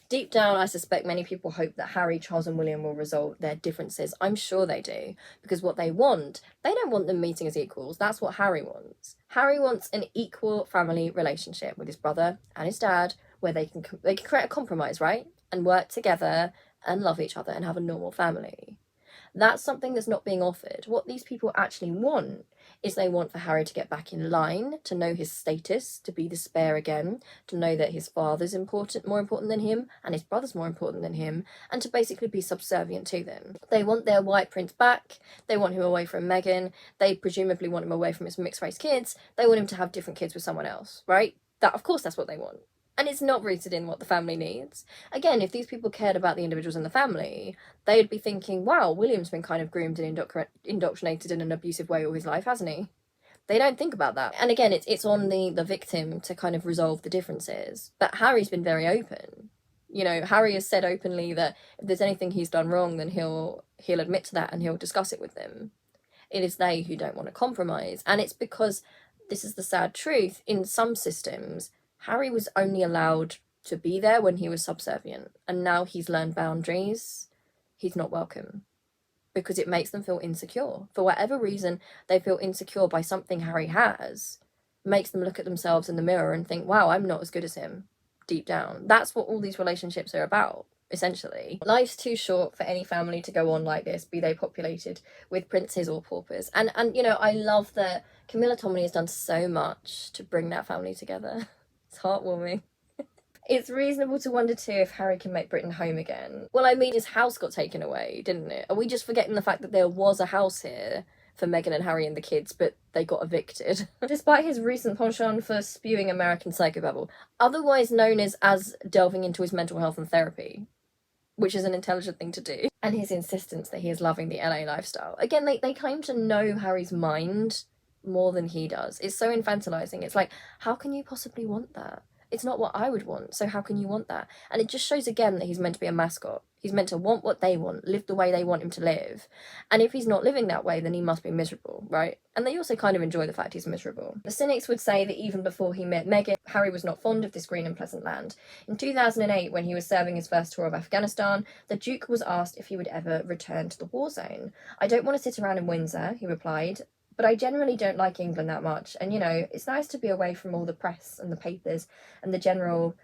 Deep down, I suspect many people hope that Harry, Charles and William will resolve their differences. I'm sure they do, because what they don't want them meeting as equals. That's what Harry wants. Harry wants an equal family relationship with his brother and his dad, where they can create a compromise, right? And work together and love each other and have a normal family. That's something that's not being offered. What these people actually want is they want for Harry to get back in line, to know his status, to be the spare again, to know that his father's more important than him, and his brother's more important than him, and to basically be subservient to them. They want their white prince back, they want him away from Meghan, they presumably want him away from his mixed-race kids, they want him to have different kids with someone else, right? Of course that's what they want. And it's not rooted in what the family needs. Again, if these people cared about the individuals in the family, they'd be thinking, wow, William's been kind of groomed and indoctrinated in an abusive way all his life, hasn't he? They don't think about that. And again, it's on the victim to kind of resolve the differences. But Harry's been very open. You know, Harry has said openly that if there's anything he's done wrong, then he'll admit to that and he'll discuss it with them. It is they who don't want to compromise. And it's because, this is the sad truth, in some systems, Harry was only allowed to be there when he was subservient, and now he's learned boundaries. He's not welcome, because it makes them feel insecure. For whatever reason, they feel insecure by something Harry has, makes them look at themselves in the mirror and think, wow, I'm not as good as him, deep down. That's what all these relationships are about, essentially. Life's too short for any family to go on like this, be they populated with princes or paupers. And you know, I love that Camilla Tominey has done so much to bring that family together. It's heartwarming. It's reasonable to wonder too if Harry can make Britain home again. Well, I mean, his house got taken away, didn't it? Are we just forgetting the fact that there was a house here for Meghan and Harry and the kids, but they got evicted? Despite his recent penchant for spewing American psychobabble, otherwise known as delving into his mental health and therapy, which is an intelligent thing to do, and his insistence that he is loving the LA lifestyle. Again, they claim to know Harry's mind more than he does. It's so infantilizing. It's like, how can you possibly want that? It's not what I would want, so how can you want that? And it just shows again that he's meant to be a mascot. He's meant to want what they want, live the way they want him to live. And if he's not living that way, then he must be miserable, right? And they also kind of enjoy the fact he's miserable. The cynics would say that even before he met Meghan, Harry was not fond of this green and pleasant land. In 2008, when he was serving his first tour of Afghanistan, the Duke was asked if he would ever return to the war zone. "I don't want to sit around in Windsor," he replied, "but I generally don't like England that much, and you know, it's nice to be away from all the press and the papers and the general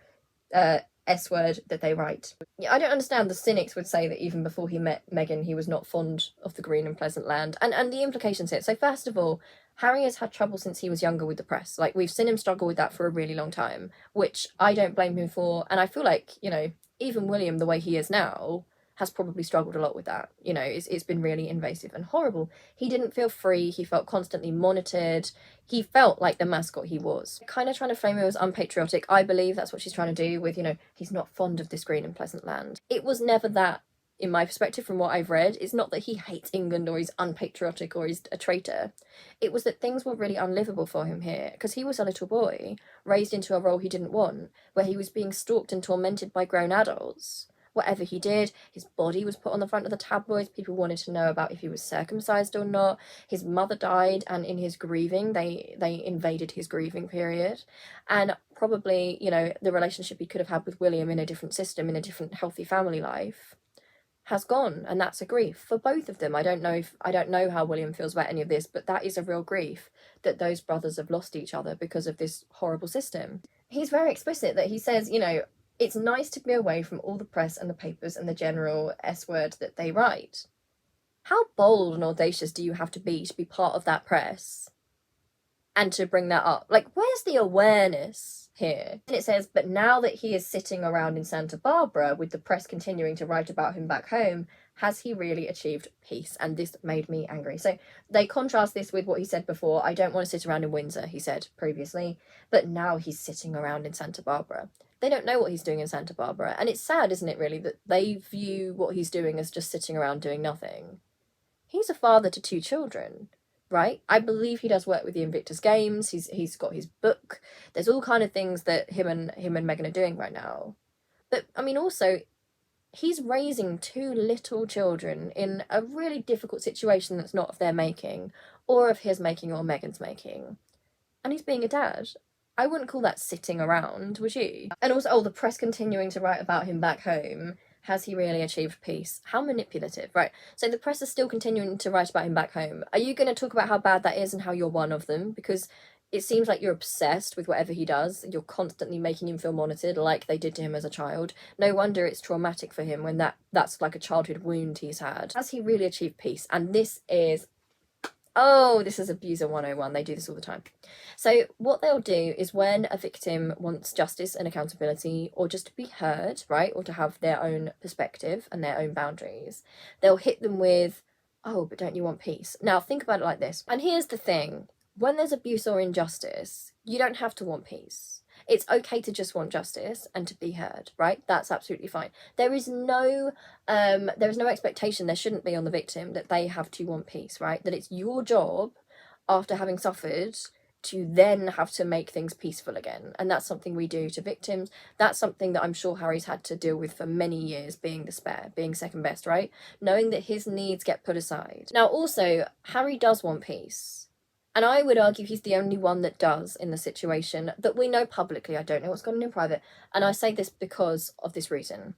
S-word that they write. Yeah, I don't understand. The cynics would say that even before he met Meghan, he was not fond of the green and pleasant land. And the implications here. So first of all, Harry has had trouble since he was younger with the press. Like, we've seen him struggle with that for a really long time, which I don't blame him for. And I feel like, you know, even William, the way he is now, has probably struggled a lot with that. You know, it's been really invasive and horrible. He didn't feel free. He felt constantly monitored. He felt like the mascot he was. Kind of trying to frame him as unpatriotic. I believe that's what she's trying to do with, you know, he's not fond of this green and pleasant land. It was never that, in my perspective, from what I've read. It's not that he hates England or he's unpatriotic or he's a traitor. It was that things were really unlivable for him here, because he was a little boy raised into a role he didn't want, where he was being stalked and tormented by grown adults. Whatever he did, his body was put on the front of the tabloids. People wanted to know about if he was circumcised or not. His mother died, and in his grieving, they invaded his grieving period. And probably, you know, the relationship he could have had with William in a different system, in a different healthy family life, has gone, and that's a grief for both of them. I don't know how William feels about any of this, but that is a real grief, that those brothers have lost each other because of this horrible system. He's very explicit that he says, you know, it's nice to be away from all the press and the papers and the general S-word that they write. How bold and audacious do you have to be part of that press and to bring that up? Like, where's the awareness here? And it says, but now that he is sitting around in Santa Barbara with the press continuing to write about him back home, has he really achieved peace? And this made me angry. So they contrast this with what he said before. I don't want to sit around in Windsor, he said previously, but now he's sitting around in Santa Barbara. They don't know what he's doing in Santa Barbara. And it's sad, isn't it, really, that they view what he's doing as just sitting around doing nothing. He's a father to 2 children, right? I believe he does work with the Invictus Games. He's got his book. There's all kind of things that him and Meghan are doing right now. But, I mean, also, he's raising 2 little children in a really difficult situation that's not of their making, or of his making or Meghan's making. And he's being a dad. I wouldn't call that sitting around, would you? And also, the press continuing to write about him back home. Has he really achieved peace? How manipulative, right? So the press is still continuing to write about him back home. Are you going to talk about how bad that is and how you're one of them? Because it seems like you're obsessed with whatever he does. You're constantly making him feel monitored like they did to him as a child. No wonder it's traumatic for him when that's like a childhood wound he's had. Has he really achieved peace? And this is... oh, this is Abuser 101. They do this all the time. So what they'll do is, when a victim wants justice and accountability, or just to be heard, right, or to have their own perspective and their own boundaries, they'll hit them with, oh, but don't you want peace? Now, think about it like this. And here's the thing. When there's abuse or injustice, you don't have to want peace. It's okay to just want justice and to be heard, right? That's absolutely fine. There is no expectation, there shouldn't be, on the victim that they have to want peace, right? That it's your job, after having suffered, to then have to make things peaceful again. And that's something we do to victims. That's something that I'm sure Harry's had to deal with for many years, being the spare, being second best, right? Knowing that his needs get put aside. Now, also, Harry does want peace. And I would argue he's the only one that does in the situation that we know publicly. I don't know what's going on in private. And I say this because of this reason.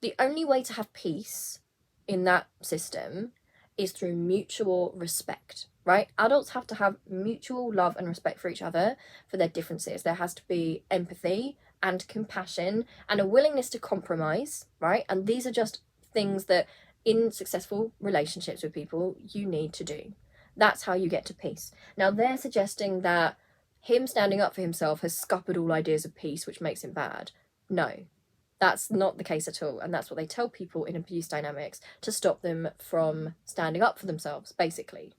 The only way to have peace in that system is through mutual respect, right? Adults have to have mutual love and respect for each other, for their differences. There has to be empathy and compassion and a willingness to compromise, right? And these are just things that in successful relationships with people you need to do. That's how you get to peace. Now, they're suggesting that him standing up for himself has scuppered all ideas of peace, which makes him bad. No, that's not the case at all. And that's what they tell people in abuse dynamics, to stop them from standing up for themselves, basically.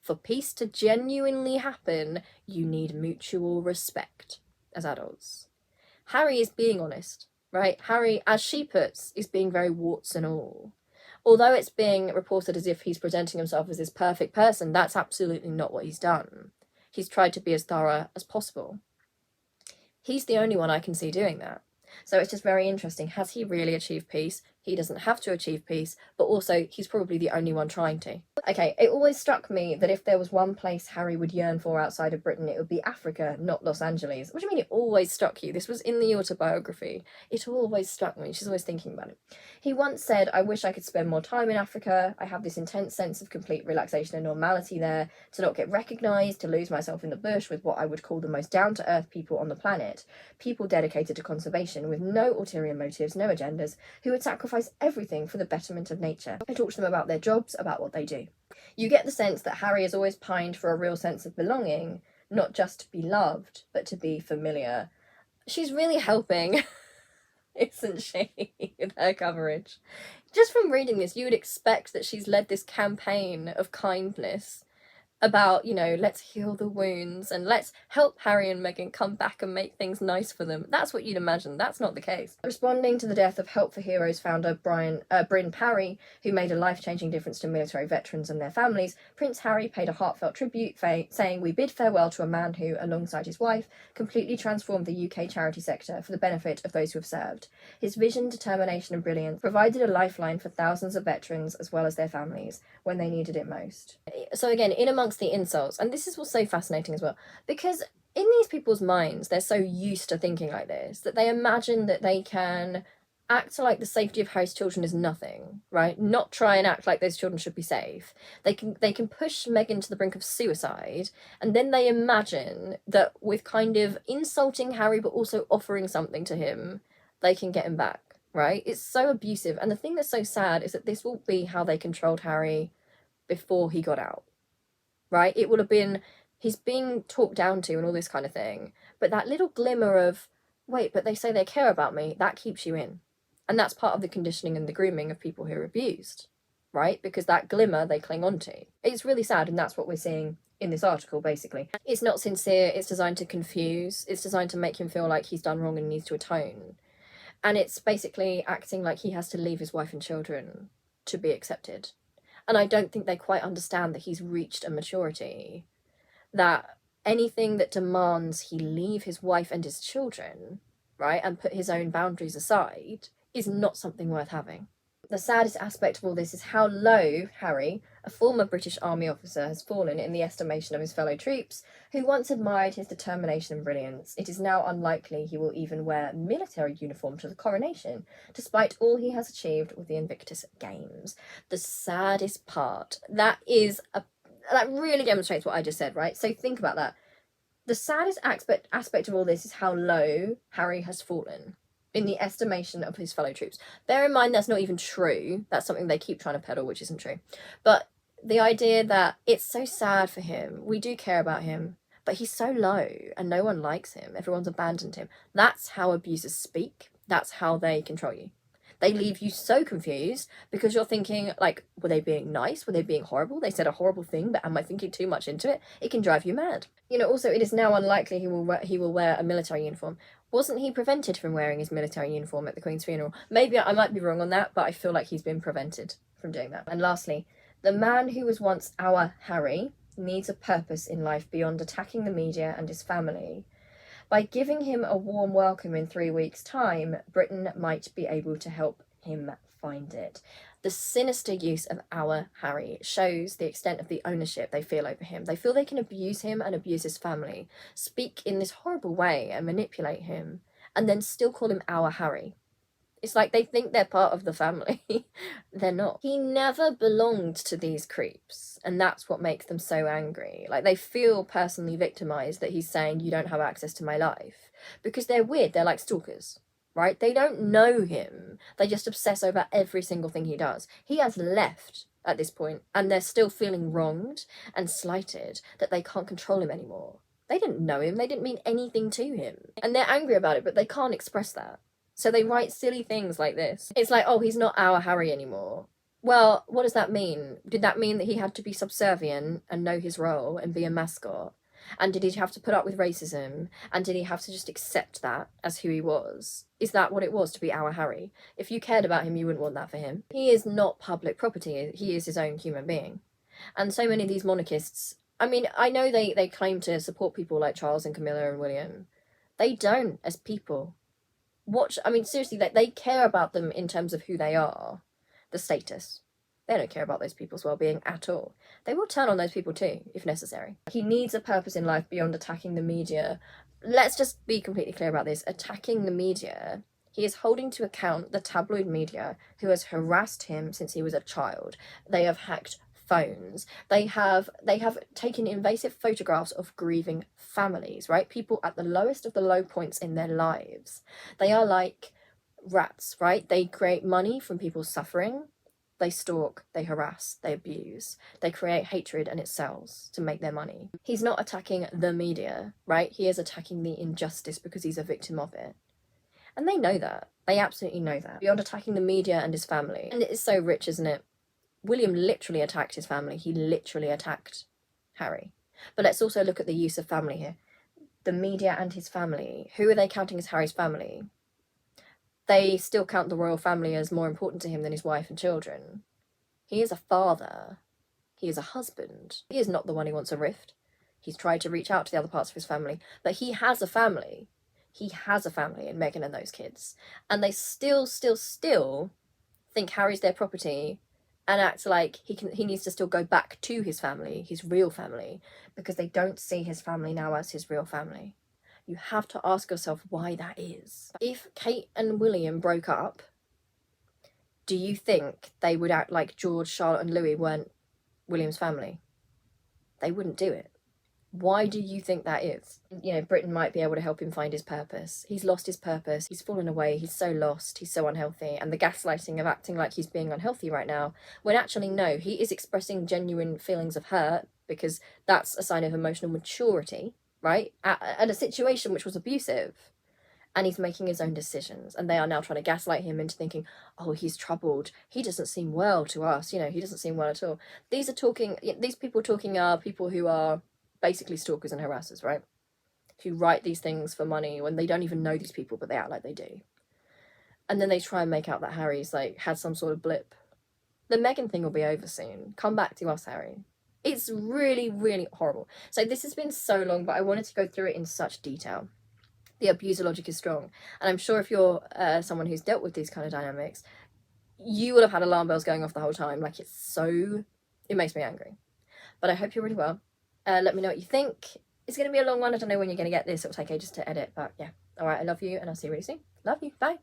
For peace to genuinely happen, you need mutual respect as adults. Harry is being honest, right? Harry, as she puts, is being very warts and all. Although it's being reported as if he's presenting himself as this perfect person, that's absolutely not what he's done. He's tried to be as thorough as possible. He's the only one I can see doing that. So it's just very interesting. Has he really achieved peace? he doesn't have to achieve peace, but also he's probably the only one trying to. Okay, it always struck me that if there was one place Harry would yearn for outside of Britain, it would be Africa, not Los Angeles. What do you mean it always struck you? This was in the autobiography. It always struck me. She's always thinking about it. He once said, "I wish I could spend more time in Africa. I have this intense sense of complete relaxation and normality there, to not get recognised, to lose myself in the bush with what I would call the most down-to-earth people on the planet. People dedicated to conservation, with no ulterior motives, no agendas, who would sacrifice everything for the betterment of nature. I talk to them about their jobs, about what they do." You get the sense that Harry has always pined for a real sense of belonging, not just to be loved, but to be familiar. She's really helping, isn't she, with her coverage? Just from reading this, you would expect that she's led this campaign of kindness about, you know, let's heal the wounds and let's help Harry and Meghan come back and make things nice for them. That's what you'd imagine. That's not the case. Responding to the death of Help for Heroes founder Bryn Parry, who made a life-changing difference to military veterans and their families, Prince Harry paid a heartfelt tribute, saying, "We bid farewell to a man who, alongside his wife, completely transformed the UK charity sector for the benefit of those who have served. His vision, determination and brilliance provided a lifeline for thousands of veterans as well as their families when they needed it most." So again, in amongst the insults, and this is what's so fascinating as well, because in these people's minds, they're so used to thinking like this, that they imagine that they can act like the safety of Harry's children is nothing, right? Not try and act like those children should be safe. They can push Meghan to the brink of suicide, and then they imagine that with kind of insulting Harry but also offering something to him, they can get him back, right? It's so abusive. And the thing that's so sad is that this will be how they controlled Harry before he got out, right? It would have been, he's being talked down to and all this kind of thing, but that little glimmer of, wait, but they say they care about me, that keeps you in. And that's part of the conditioning and the grooming of people who are abused, right? Because that glimmer they cling on to. It's really sad, and that's what we're seeing in this article, basically. It's not sincere, it's designed to confuse, it's designed to make him feel like he's done wrong and needs to atone. And it's basically acting like he has to leave his wife and children to be accepted. And I don't think they quite understand that he's reached a maturity, that anything that demands he leave his wife and his children, right, and put his own boundaries aside, is not something worth having. The saddest aspect of all this is how low Harry, a former British Army officer, has fallen in the estimation of his fellow troops, who once admired his determination and brilliance. It is now unlikely he will even wear military uniform to the coronation, despite all he has achieved with the Invictus Games. The saddest part, that really demonstrates what I just said, right? So think about that. The saddest aspect of all this is how low Harry has fallen in the estimation of his fellow troops. Bear in mind that's not even true. That's something they keep trying to peddle, which isn't true. But the idea that it's so sad for him, we do care about him, but he's so low and no one likes him, everyone's abandoned him. That's how abusers speak. That's how they control you. They leave you so confused because you're thinking, like, were they being nice? Were they being horrible? They said a horrible thing, but am I thinking too much into it? It can drive you mad. You know, also, it is now unlikely he will wear a military uniform. Wasn't he prevented from wearing his military uniform at the Queen's funeral? Maybe I might be wrong on that, but I feel like he's been prevented from doing that. And lastly, the man who was once our Harry needs a purpose in life beyond attacking the media and his family. By giving him a warm welcome in 3 weeks' time, Britain might be able to help him find it. The sinister use of our Harry shows the extent of the ownership they feel over him. They feel they can abuse him and abuse his family, speak in this horrible way and manipulate him, and then still call him our Harry. It's like they think they're part of the family. They're not. He never belonged to these creeps, and that's what makes them so angry. Like, they feel personally victimized that he's saying, you don't have access to my life. Because they're weird. They're like stalkers, right? They don't know him. They just obsess over every single thing he does. He has left at this point, and they're still feeling wronged and slighted that they can't control him anymore. They didn't know him. They didn't mean anything to him. And they're angry about it, but they can't express that. So they write silly things like this. It's like, oh, he's not our Harry anymore. Well, what does that mean? Did that mean that he had to be subservient and know his role and be a mascot? And did he have to put up with racism? And did he have to just accept that as who he was? Is that what it was to be our Harry? If you cared about him, you wouldn't want that for him. He is not public property. He is his own human being. And so many of these monarchists, I mean, I know they claim to support people like Charles and Camilla and William. They don't as people. watch, I mean, seriously, like, they care about them in terms of who they are, the status. They don't care about those people's well-being at all. They will turn on those people too, if necessary. He needs a purpose in life beyond attacking the media. Let's just be completely clear about this. Attacking the media, he is holding to account the tabloid media who has harassed him since he was a child. They have hacked phones. They have taken invasive photographs of grieving families, right? People at the lowest of the low points in their lives. They are like rats, right? They create money from people's suffering. They stalk, they harass, they abuse, they create hatred, and it sells to make their money. He's not attacking the media, right? He is attacking the injustice because he's a victim of it. And they know that. They absolutely know that. Beyond attacking the media and his family. And it is so rich, isn't it? William literally attacked his family. He literally attacked Harry. But let's also look at the use of family here. The media and his family. Who are they counting as Harry's family? They still count the royal family as more important to him than his wife and children. He is a father. He is a husband. He is not the one who wants a rift. He's tried to reach out to the other parts of his family, but he has a family. He has a family in Meghan and those kids. And they still think Harry's their property and act like he needs to still go back to his family, his real family, because they don't see his family now as his real family. You have to ask yourself why that is. If Kate and William broke up, do you think they would act like George, Charlotte and Louis weren't William's family? They wouldn't do it. Why do you think that is? You know, Britain might be able to help him find his purpose. He's lost his purpose. He's fallen away. He's so lost. He's so unhealthy. And the gaslighting of acting like he's being unhealthy right now, when actually, no, he is expressing genuine feelings of hurt, because that's a sign of emotional maturity, right? At a situation which was abusive. And he's making his own decisions. And they are now trying to gaslight him into thinking, oh, he's troubled. He doesn't seem well to us. You know, he doesn't seem well at all. These people talking are people who are basically stalkers and harassers, right? Who write these things for money when they don't even know these people, but they act like they do. And then they try and make out that Harry's like had some sort of blip. The Meghan thing will be over soon. Come back to us, Harry. It's really, really horrible. So this has been so long, but I wanted to go through it in such detail. The abuser logic is strong. And I'm sure if you're someone who's dealt with these kind of dynamics, you will have had alarm bells going off the whole time. Like, it makes me angry. But I hope you're really well. Let me know what you think. It's going to be a long one. I don't know when you're going to get this. It'll take ages to edit. But yeah. All right. I love you. And I'll see you really soon. Love you. Bye.